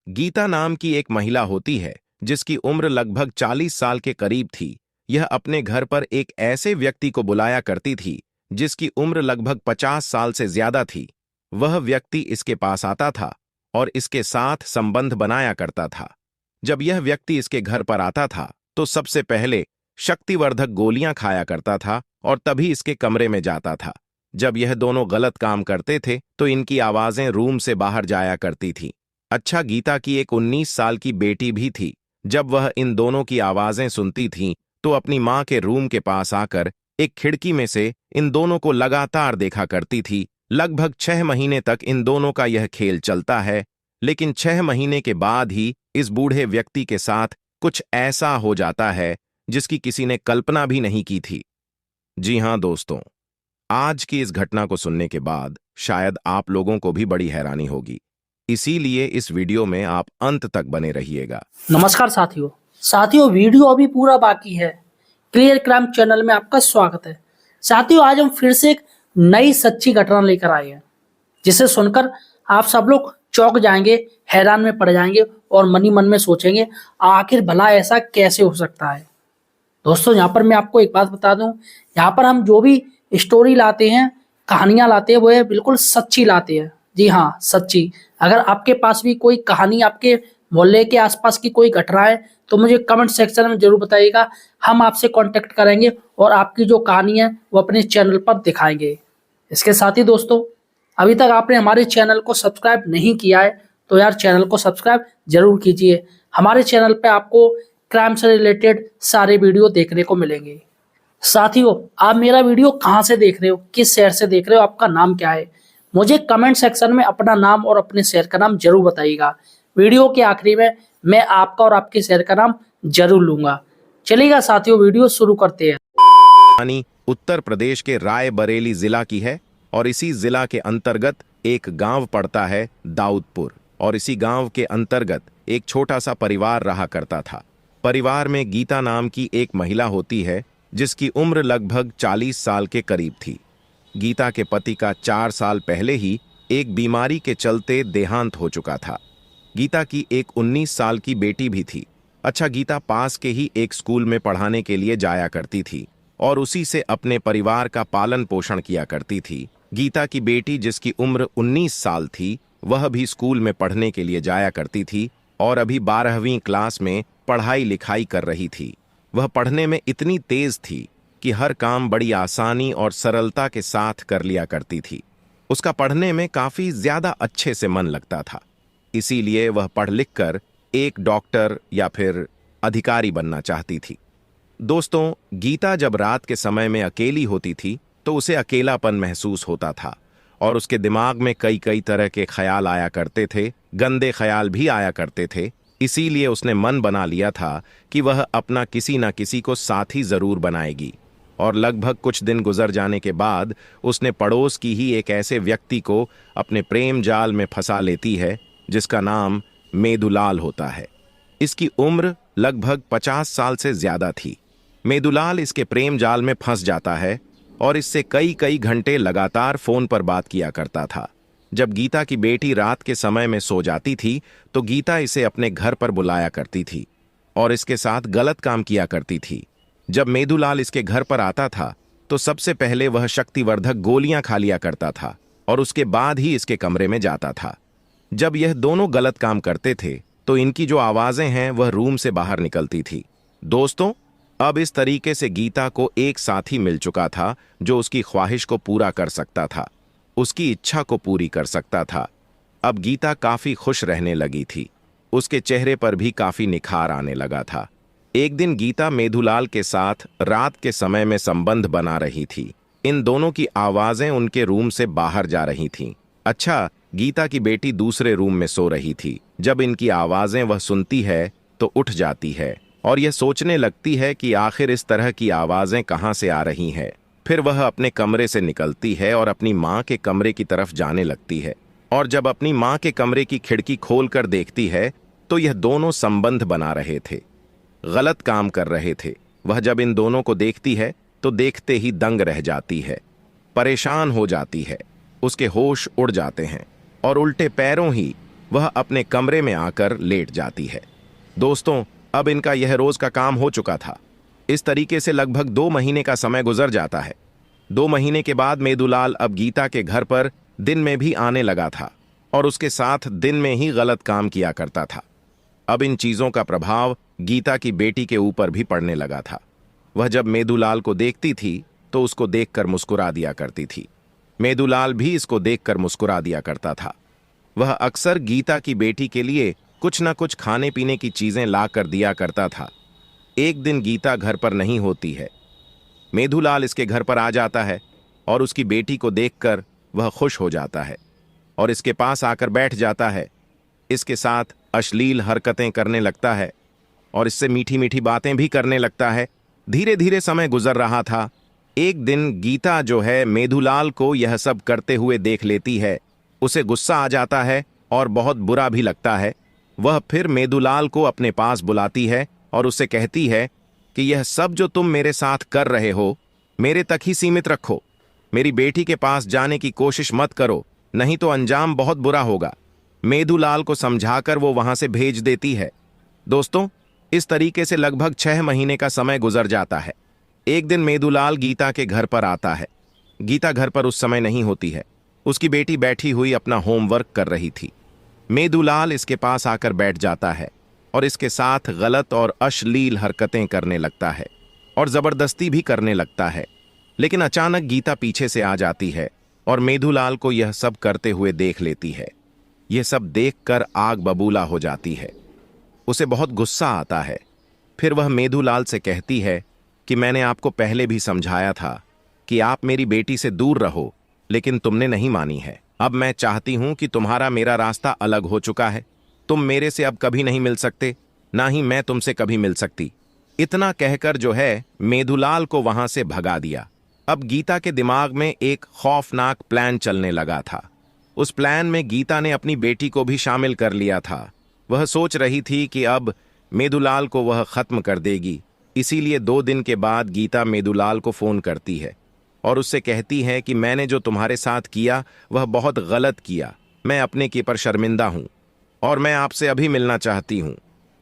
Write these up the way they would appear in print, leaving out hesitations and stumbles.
गीता नाम की एक महिला होती है जिसकी उम्र लगभग 40 साल के करीब थी। यह अपने घर पर एक ऐसे व्यक्ति को बुलाया करती थी जिसकी उम्र लगभग 50 साल से ज्यादा थी। वह व्यक्ति इसके पास आता था और इसके साथ संबंध बनाया करता था। जब यह व्यक्ति इसके घर पर आता था तो सबसे पहले शक्तिवर्धक गोलियां खाया करता था और तभी इसके कमरे में जाता था। जब यह दोनों गलत काम करते थे तो इनकी आवाजें रूम से बाहर जाया करती थीं। अच्छा, गीता की एक 19 साल की बेटी भी थी। जब वह इन दोनों की आवाजें सुनती थीं तो अपनी मां के रूम के पास आकर एक खिड़की में से इन दोनों को लगातार देखा करती थी। लगभग 6 महीने तक इन दोनों का यह खेल चलता है, लेकिन 6 महीने के बाद ही इस बूढ़े व्यक्ति के साथ कुछ ऐसा हो जाता है जिसकी किसी ने कल्पना भी नहीं की थी। जी हां दोस्तों, आज की इस घटना को सुनने के बाद शायद आप लोगों को भी बड़ी हैरानी होगी, इसीलिए इस वीडियो में आप अंत तक बने रहिएगा। नमस्कार साथियों, वीडियो अभी पूरा बाकी है। क्लियर क्राइम चैनल में आपका स्वागत है। साथियों, आज हम फिर से एक नई सच्ची घटना लेकर आए हैं जिसे सुनकर आप सब लोग चौंक जाएंगे, हैरान में पड़ जाएंगे और मन ही मन में सोचेंगे आखिर भला ऐसा कैसे हो सकता है। दोस्तों, यहाँ पर मैं आपको एक बात बता दूं, यहाँ पर हम जो भी स्टोरी लाते हैं, कहानियां लाते हैं, वो है बिल्कुल सच्ची लाते हैं। जी हाँ, सच्ची। अगर आपके पास भी कोई कहानी, आपके मोहल्ले के आसपास की कोई घटना है तो मुझे कमेंट सेक्शन में जरूर बताइएगा। हम आपसे कांटेक्ट करेंगे और आपकी जो कहानी है वो अपने चैनल पर दिखाएंगे। इसके साथ ही दोस्तों, अभी तक आपने हमारे चैनल को सब्सक्राइब नहीं किया है तो यार चैनल को सब्सक्राइब जरूर कीजिए। हमारे चैनल पे आपको क्राइम से रिलेटेड सारे वीडियो देखने को मिलेंगे। साथियों, आप मेरा वीडियो कहाँ से देख रहे हो, किस शहर से देख रहे हो, आपका नाम क्या है, मुझे कमेंट सेक्शन में अपना नाम और अपने शहर का नाम जरूर बताइएगा। वीडियो के आखिरी में मैं आपका और आपके शहर का नाम जरूर लूंगा। चलिएगा साथियों, वीडियो शुरू करते हैं। कहानी उत्तर प्रदेश के रायबरेली जिला की है और इसी जिला के अंतर्गत एक गांव पड़ता है दाऊदपुर, और इसी गांव के अंतर्गत एक छोटा सा परिवार रहा करता था। परिवार में गीता नाम की एक महिला होती है जिसकी उम्र लगभग 40 साल के करीब थी। गीता के पति का 4 साल पहले ही एक बीमारी के चलते देहांत हो चुका था। गीता की एक 19 साल की बेटी भी थी। अच्छा, गीता पास के ही एक स्कूल में पढ़ाने के लिए जाया करती थी और उसी से अपने परिवार का पालन पोषण किया करती थी। गीता की बेटी जिसकी उम्र 19 साल थी, वह भी स्कूल में पढ़ने के लिए जाया करती थी और अभी 12वीं क्लास में पढ़ाई लिखाई कर रही थी। वह पढ़ने में इतनी तेज थी कि हर काम बड़ी आसानी और सरलता के साथ कर लिया करती थी। उसका पढ़ने में काफी ज्यादा अच्छे से मन लगता था, इसीलिए वह पढ़ लिख कर एक डॉक्टर या फिर अधिकारी बनना चाहती थी। दोस्तों, गीता जब रात के समय में अकेली होती थी तो उसे अकेलापन महसूस होता था और उसके दिमाग में कई कई तरह के ख्याल आया करते थे, गंदे ख्याल भी आया करते थे। इसीलिए उसने मन बना लिया था कि वह अपना किसी न किसी को साथी जरूर बनाएगी। और लगभग कुछ दिन गुजर जाने के बाद उसने पड़ोस की ही एक ऐसे व्यक्ति को अपने प्रेम जाल में फंसा लेती है जिसका नाम मेदुलाल होता है। इसकी उम्र लगभग 50 साल से ज्यादा थी। मेदुलाल इसके प्रेम जाल में फंस जाता है और इससे कई कई घंटे लगातार फोन पर बात किया करता था। जब गीता की बेटी रात के समय में सो जाती थी तो गीता इसे अपने घर पर बुलाया करती थी और इसके साथ गलत काम किया करती थी। जब मेदुलाल इसके घर पर आता था तो सबसे पहले वह शक्तिवर्धक गोलियां खा लिया करता था और उसके बाद ही इसके कमरे में जाता था। जब यह दोनों गलत काम करते थे तो इनकी जो आवाजें हैं वह रूम से बाहर निकलती थी। दोस्तों, अब इस तरीके से गीता को एक साथी मिल चुका था जो उसकी ख्वाहिश को पूरा कर सकता था, उसकी इच्छा को पूरी कर सकता था। अब गीता काफी खुश रहने लगी थी, उसके चेहरे पर भी काफी निखार आने लगा था। एक दिन गीता मेदुलाल के साथ रात के समय में संबंध बना रही थी। इन दोनों की आवाजें उनके रूम से बाहर जा रही थीं। अच्छा, गीता की बेटी दूसरे रूम में सो रही थी। जब इनकी आवाजें वह सुनती है तो उठ जाती है और यह सोचने लगती है कि आखिर इस तरह की आवाजें कहाँ से आ रही हैं। फिर वह अपने कमरे से निकलती है और अपनी माँ के कमरे की तरफ जाने लगती है और जब अपनी माँ के कमरे की खिड़की खोलकर देखती है तो यह दोनों संबंध बना रहे थे, गलत काम कर रहे थे। वह जब इन दोनों को देखती है तो देखते ही दंग रह जाती है, परेशान हो जाती है, उसके होश उड़ जाते हैं और उल्टे पैरों ही वह अपने कमरे में आकर लेट जाती है। दोस्तों, अब इनका यह रोज का काम हो चुका था। इस तरीके से लगभग 2 महीने का समय गुजर जाता है। 2 महीने के बाद मेदुलाल अब गीता के घर पर दिन में भी आने लगा था और उसके साथ दिन में ही गलत काम किया करता था। अब इन चीजों का प्रभाव गीता की बेटी के ऊपर भी पड़ने लगा था। वह जब मेदुलाल को देखती थी तो उसको देखकर मुस्कुरा दिया करती थी। मेदुलाल भी इसको देखकर मुस्कुरा दिया करता था। वह अक्सर गीता की बेटी के लिए कुछ न कुछ खाने पीने की चीजें ला कर दिया करता था। एक दिन गीता घर पर नहीं होती है। मेदुलाल इसके घर पर आ जाता है और उसकी बेटी को देखकर वह खुश हो जाता है और इसके पास आकर बैठ जाता है। इसके साथ अश्लील हरकतें करने लगता है और इससे मीठी मीठी बातें भी करने लगता है। धीरे धीरे समय गुजर रहा था। एक दिन गीता जो है मेदुलाल को यह सब करते हुए देख लेती है। उसे गुस्सा आ जाता है और बहुत बुरा भी लगता है। वह फिर मेदुलाल को अपने पास बुलाती है और उससे कहती है कि यह सब जो तुम मेरे साथ कर रहे हो मेरे तक ही सीमित रखो। मेरी बेटी के पास जाने की कोशिश मत करो, नहीं तो अंजाम बहुत बुरा होगा। मेदुलाल को समझाकर वो वहां से भेज देती है। दोस्तों, इस तरीके से लगभग 6 महीने का समय गुजर जाता है। एक दिन मेदुलाल गीता के घर पर आता है। गीता घर पर उस समय नहीं होती है। उसकी बेटी बैठी हुई अपना होमवर्क कर रही थी। मेदुलाल इसके पास आकर बैठ जाता है और इसके साथ गलत और अश्लील हरकतें करने लगता है और जबरदस्ती भी करने लगता है। लेकिन अचानक गीता पीछे से आ जाती है और मेदुलाल को यह सब करते हुए देख लेती है। यह सब देखकर आग बबूला हो जाती है। उसे बहुत गुस्सा आता है। फिर वह मेदुलाल से कहती है कि मैंने आपको पहले भी समझाया था कि आप मेरी बेटी से दूर रहो, लेकिन तुमने नहीं मानी है। अब मैं चाहती हूं कि तुम्हारा मेरा रास्ता अलग हो चुका है। तुम मेरे से अब कभी नहीं मिल सकते, ना ही मैं तुमसे कभी मिल सकती। इतना कहकर जो है मेदुलाल को वहां से भगा दिया। अब गीता के दिमाग में एक खौफनाक प्लान चलने लगा था। उस प्लान में गीता ने अपनी बेटी को भी शामिल कर लिया था। वह सोच रही थी कि अब मेदुलाल को वह खत्म कर देगी। इसीलिए 2 दिन के बाद गीता मेदुलाल को फोन करती है और उससे कहती है कि मैंने जो तुम्हारे साथ किया वह बहुत गलत किया। मैं अपने की पर शर्मिंदा हूं और मैं आपसे अभी मिलना चाहती हूं।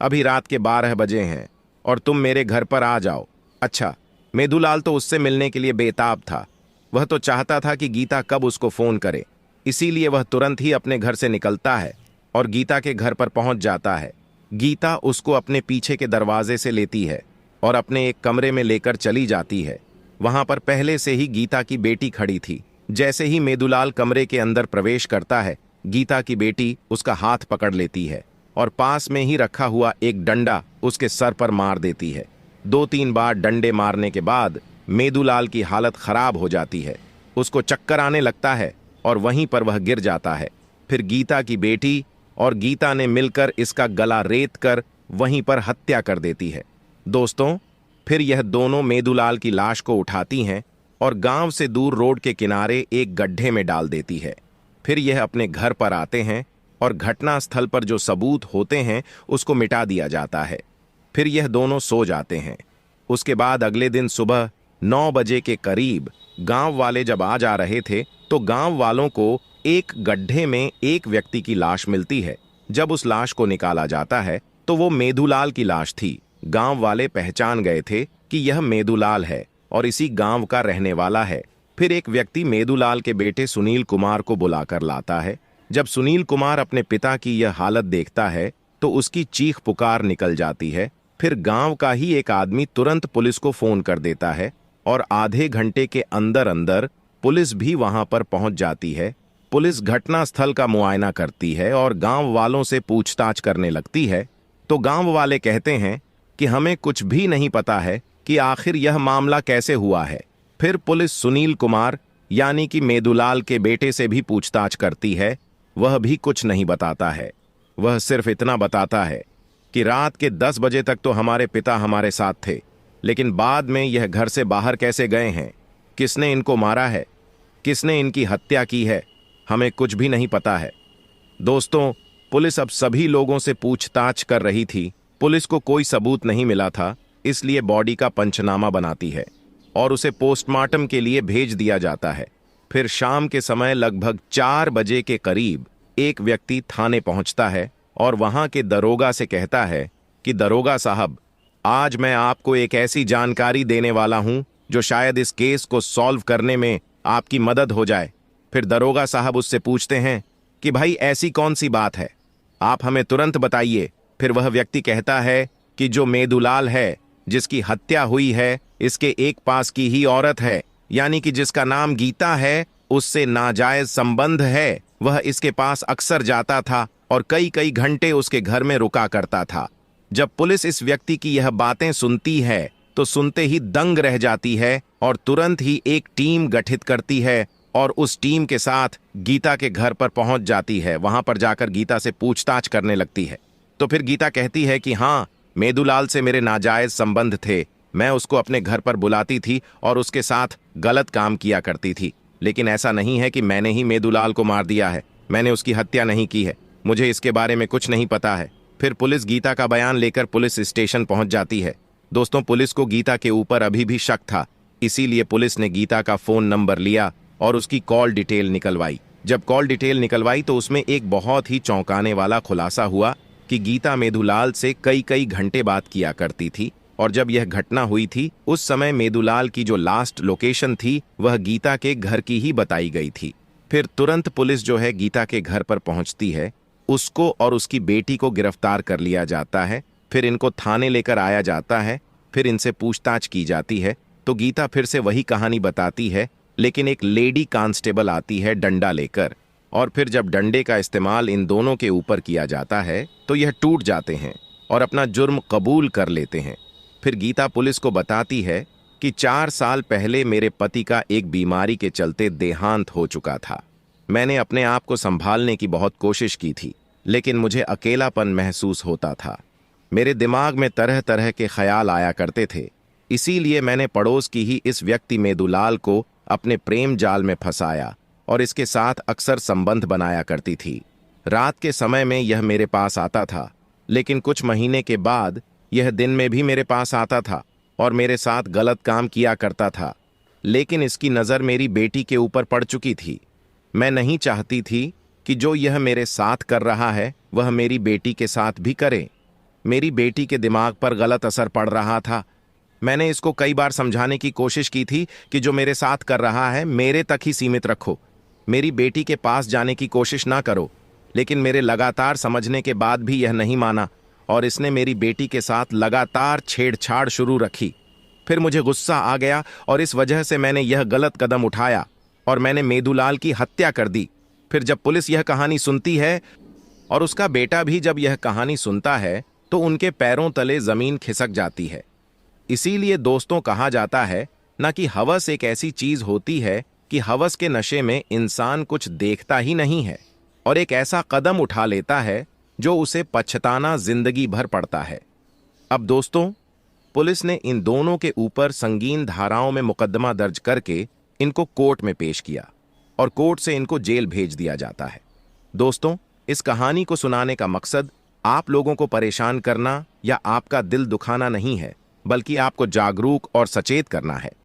अभी रात के 12 बजे हैं और तुम मेरे घर पर आ जाओ। अच्छा, मेदुलाल तो उससे मिलने के लिए बेताब था। वह तो चाहता था कि गीता कब उसको फोन करे। इसीलिए वह तुरंत ही अपने घर से निकलता है और गीता के घर पर पहुंच जाता है। गीता उसको अपने पीछे के दरवाजे से लेती है और अपने एक कमरे में लेकर चली जाती है। वहां पर पहले से ही गीता की बेटी खड़ी थी। जैसे ही मेदुलाल कमरे के अंदर प्रवेश करता है, गीता की बेटी उसका हाथ पकड़ लेती है और पास में ही रखा हुआ एक डंडा उसके सर पर मार देती है। 2-3 बार डंडे मारने के बाद मेदुलाल की हालत खराब हो जाती है। उसको चक्कर आने लगता है और वहीं पर वह गिर जाता है। फिर गीता की बेटी और गीता ने मिलकर इसका गला रेत कर वहीं पर हत्या कर देती है। दोस्तों, फिर यह दोनों मेदुलाल की लाश को उठाती हैं और गांव से दूर रोड के किनारे एक गड्ढे में डाल देती है। फिर यह अपने घर पर आते हैं और घटना स्थल पर जो सबूत होते हैं उसको मिटा दिया जाता है। फिर यह दोनों सो जाते हैं। उसके बाद अगले दिन सुबह 9 बजे के करीब गांव वाले जब आ जा रहे थे तो गांव वालों को एक गड्ढे में एक व्यक्ति की लाश मिलती है। जब उस लाश को निकाला जाता है तो वो मेदुलाल की लाश थी। गांव वाले पहचान गए थे कि यह मेदुलाल है और इसी गांव का रहने वाला है। फिर एक व्यक्ति मेदुलाल के बेटे सुनील कुमार को बुलाकर लाता है। जब सुनील कुमार अपने पिता की यह हालत देखता है तो उसकी चीख पुकार निकल जाती है। फिर गांव का ही एक आदमी तुरंत पुलिस को फोन कर देता है और आधे घंटे के अंदर अंदर पुलिस भी वहां पर पहुंच जाती है। पुलिस घटना स्थल का मुआयना करती है और गांव वालों से पूछताछ करने लगती है। तो गांव वाले कहते हैं कि हमें कुछ भी नहीं पता है कि आखिर यह मामला कैसे हुआ है। फिर पुलिस सुनील कुमार यानी कि मेदुलाल के बेटे से भी पूछताछ करती है। वह भी कुछ नहीं बताता है। वह सिर्फ इतना बताता है कि रात के 10 बजे तक तो हमारे पिता हमारे साथ थे, लेकिन बाद में यह घर से बाहर कैसे गए हैं, किसने इनको मारा है, किसने इनकी हत्या की है, हमें कुछ भी नहीं पता है। दोस्तों, पुलिस अब सभी लोगों से पूछताछ कर रही थी। पुलिस को कोई सबूत नहीं मिला था, इसलिए बॉडी का पंचनामा बनाती है और उसे पोस्टमार्टम के लिए भेज दिया जाता है। फिर शाम के समय लगभग 4 बजे के करीब एक व्यक्ति थाने पहुंचता है और वहां के दरोगा से कहता है कि दरोगा साहब, आज मैं आपको एक ऐसी जानकारी देने वाला हूं जो शायद इस केस को सॉल्व करने में आपकी मदद हो जाए। फिर दरोगा साहब उससे पूछते हैं कि भाई ऐसी कौन सी बात है, आप हमें तुरंत बताइए। फिर वह व्यक्ति कहता है कि जो मेदुलाल है, जिसकी हत्या हुई है, इसके एक पास की ही औरत है, यानी कि जिसका नाम गीता है, उससे नाजायज संबंध है। वह इसके पास अक्सर जाता था और कई कई घंटे उसके घर में रुका करता था। जब पुलिस इस व्यक्ति की यह बातें सुनती है तो सुनते ही दंग रह जाती है और तुरंत ही एक टीम गठित करती है और उस टीम के साथ गीता के घर पर पहुंच जाती है। वहां पर जाकर गीता से पूछताछ करने लगती है। तो फिर गीता कहती है कि हाँ, मेदुलाल से मेरे नाजायज संबंध थे, मैं उसको अपने घर पर बुलाती थी और उसके साथ गलत काम किया करती थी, लेकिन ऐसा नहीं है कि मैंने ही मेदुलाल को मार दिया है, मैंने उसकी हत्या नहीं की है, मुझे इसके बारे में कुछ नहीं पता है। फिर पुलिस गीता का बयान लेकर पुलिस स्टेशन पहुंच जाती है। दोस्तों, पुलिस को गीता के ऊपर अभी भी शक था, इसीलिए पुलिस ने गीता का फोन नंबर लिया और उसकी कॉल डिटेल निकलवाई। जब कॉल डिटेल निकलवाई तो उसमें एक बहुत ही चौंकाने वाला खुलासा हुआ कि गीता मेदुलाल से कई कई घंटे बात किया करती थी और जब यह घटना हुई थी उस समय मेदुलाल की जो लास्ट लोकेशन थी वह गीता के घर की ही बताई गई थी। फिर तुरंत पुलिस जो है गीता के घर पर पहुंचती है, उसको और उसकी बेटी को गिरफ्तार कर लिया जाता है। फिर इनको थाने लेकर आया जाता है, फिर इनसे पूछताछ की जाती है तो गीता फिर से वही कहानी बताती है, लेकिन एक लेडी कांस्टेबल आती है डंडा लेकर, और फिर जब डंडे का इस्तेमाल इन दोनों के ऊपर किया जाता है तो यह टूट जाते हैं और अपना जुर्म कबूल कर लेते हैं। फिर गीता पुलिस को बताती है कि 4 साल पहले मेरे पति का एक बीमारी के चलते देहांत हो चुका था। मैंने अपने आप को संभालने की बहुत कोशिश की थी, लेकिन मुझे अकेलापन महसूस होता था। मेरे दिमाग में तरह तरह के ख्याल आया करते थे, इसीलिए मैंने पड़ोस की ही इस व्यक्ति मेदुलाल को अपने प्रेम जाल में फंसाया और इसके साथ अक्सर संबंध बनाया करती थी। रात के समय में यह मेरे पास आता था, लेकिन कुछ महीने के बाद यह दिन में भी मेरे पास आता था और मेरे साथ गलत काम किया करता था, लेकिन इसकी नज़र मेरी बेटी के ऊपर पड़ चुकी थी। मैं नहीं चाहती थी कि जो यह मेरे साथ कर रहा है वह मेरी बेटी के साथ भी करे। मेरी बेटी के दिमाग पर गलत असर पड़ रहा था। मैंने इसको कई बार समझाने की कोशिश की थी कि जो मेरे साथ कर रहा है मेरे तक ही सीमित रखो, मेरी बेटी के पास जाने की कोशिश ना करो, लेकिन मेरे लगातार समझने के बाद भी यह नहीं माना और इसने मेरी बेटी के साथ लगातार छेड़छाड़ शुरू रखी। फिर मुझे गुस्सा आ गया और इस वजह से मैंने यह गलत कदम उठाया और मैंने मेदुलाल की हत्या कर दी। फिर जब पुलिस यह कहानी सुनती है और उसका बेटा भी जब यह कहानी सुनता है तो उनके पैरों तले जमीन खिसक जाती है। इसीलिए दोस्तों कहा जाता है ना कि हवस एक ऐसी चीज होती है कि हवस के नशे में इंसान कुछ देखता ही नहीं है और एक ऐसा कदम उठा लेता है जो उसे पछताना जिंदगी भर पड़ता है। अब दोस्तों, पुलिस ने इन दोनों के ऊपर संगीन धाराओं में मुकदमा दर्ज करके इनको कोर्ट में पेश किया और कोर्ट से इनको जेल भेज दिया जाता है। दोस्तों, इस कहानी को सुनाने का मकसद आप लोगों को परेशान करना या आपका दिल दुखाना नहीं है, बल्कि आपको जागरूक और सचेत करना है।